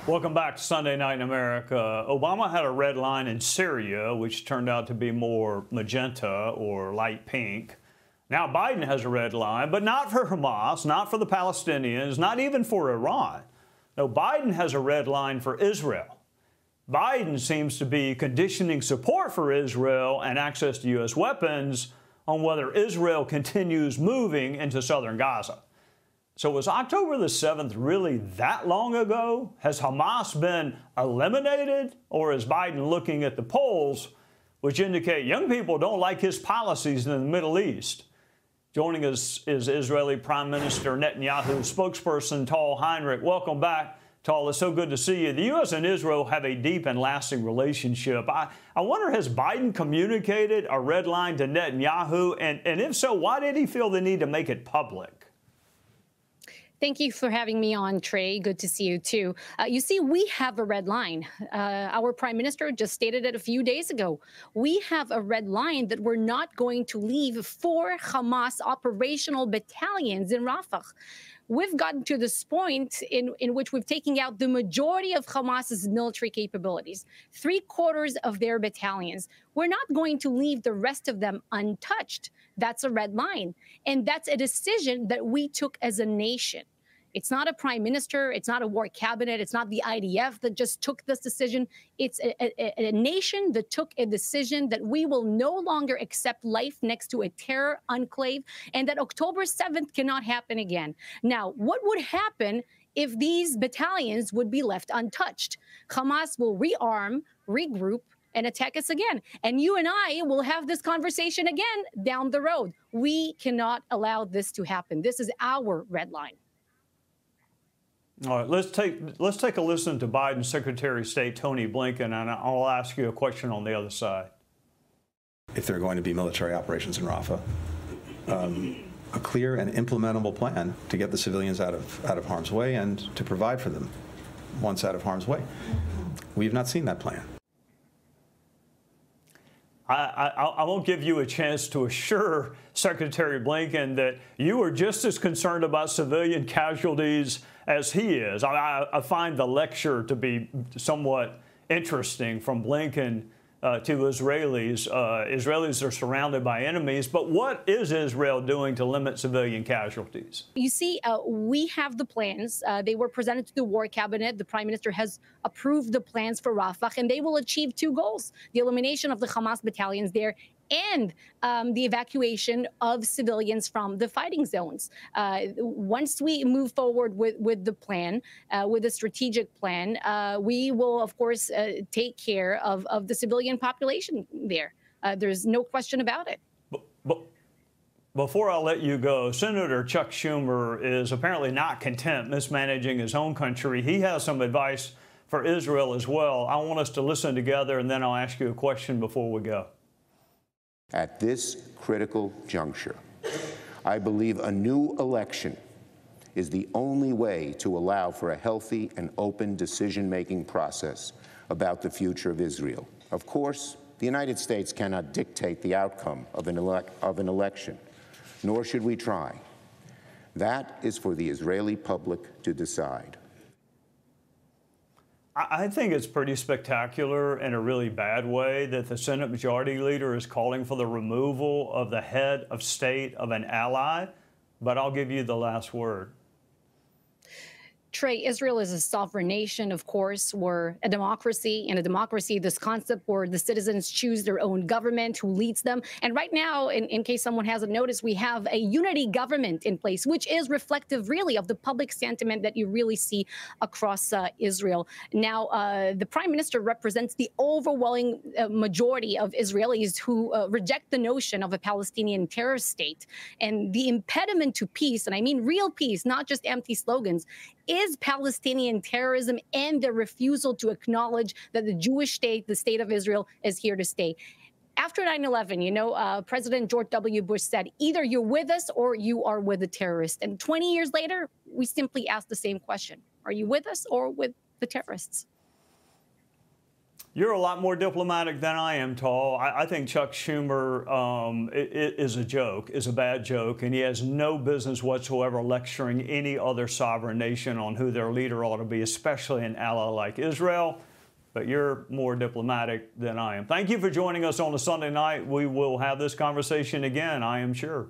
Welcome back to Sunday Night in America. Obama had a red line in Syria, which turned out to be more magenta or light pink. Now Biden has a red line, but not for Hamas, not for the Palestinians, not even for Iran. No, Biden has a red line for Israel. Biden seems to be conditioning support for Israel and access to U.S. weapons on whether Israel continues moving into southern Gaza. So was October the 7th really that long ago? Has Hamas been eliminated? Or is Biden looking at the polls, which indicate young people don't like his policies in the Middle East? Joining us is Israeli Prime Minister Netanyahu's spokesperson, Tal Heinrich. Welcome back, Tal. It's so good to see you. The U.S. and Israel have a deep and lasting relationship. I wonder, has Biden communicated a red line to Netanyahu? And if so, why did he feel the need to make it public? Thank you for having me on, Trey. Good to see you, too. You see, we have a red line. Our prime minister just stated it a few days ago. We have a red line that we're not going to leave 4 Hamas operational battalions in Rafah. We've gotten to this point in which we've taken out the majority of Hamas's military capabilities, 3/4 of their battalions. We're not going to leave the rest of them untouched. That's a red line. And that's a decision that we took as a nation. It's not a prime minister. It's not a war cabinet. It's not the IDF that just took this decision. It's a nation that took a decision that we will no longer accept life next to a terror enclave and that October 7th cannot happen again. Now, what would happen if these battalions would be left untouched? Hamas will rearm, regroup, and attack us again. And you and I will have this conversation again down the road. We cannot allow this to happen. This is our red line. All right, let's take a listen to Biden's Secretary of State, Tony Blinken, and I'll ask you a question on the other side. If there are going to be military operations in Rafah, a clear and implementable plan to get the civilians out of harm's way and to provide for them once out of harm's way. We have not seen that plan. I won't give you a chance to assure Secretary Blinken that you are just as concerned about civilian casualties as he is. I find the lecture to be somewhat interesting from Blinken to Israelis. Israelis are surrounded by enemies, but what is Israel doing to limit civilian casualties? You see, we have the plans. They were presented to the war cabinet. The prime minister has approved the plans for Rafah, and they will achieve 2 goals: the elimination of the Hamas battalions there and the evacuation of civilians from the fighting zones. Once we move forward with the plan, with the strategic plan, we will, of course, take care of the civilian population there. There's no question about it. But before I let you go, Senator Chuck Schumer is apparently not content mismanaging his own country. He has some advice for Israel as well. I want us to listen together, and then I'll ask you a question before we go. At this critical juncture, I believe a new election is the only way to allow for a healthy and open decision-making process about the future of Israel. Of course, the United States cannot dictate the outcome of an election, nor should we try. That is for the Israeli public to decide. I think it's pretty spectacular in a really bad way that the Senate Majority Leader is calling for the removal of the head of state of an ally, but I'll give you the last word. Trey, Israel is a sovereign nation, of course. We're a democracy. In a democracy, this concept where the citizens choose their own government, who leads them. And right now, in case someone hasn't noticed, we have a unity government in place, which is reflective, really, of the public sentiment that you really see across Israel. Now, the prime minister represents the overwhelming majority of Israelis who reject the notion of a Palestinian terror state. And the impediment to peace, and I mean real peace, not just empty slogans, is Palestinian terrorism and the refusal to acknowledge that the Jewish state, the state of Israel, is here to stay. After 9/11, President George W. Bush said, either you're with us or you are with the terrorists. And 20 years later, we simply ask the same question. Are you with us or with the terrorists? You're a lot more diplomatic than I am, Tal. I think Chuck Schumer is a joke, is a bad joke, and he has no business whatsoever lecturing any other sovereign nation on who their leader ought to be, especially an ally like Israel. But you're more diplomatic than I am. Thank you for joining us on a Sunday night. We will have this conversation again, I am sure.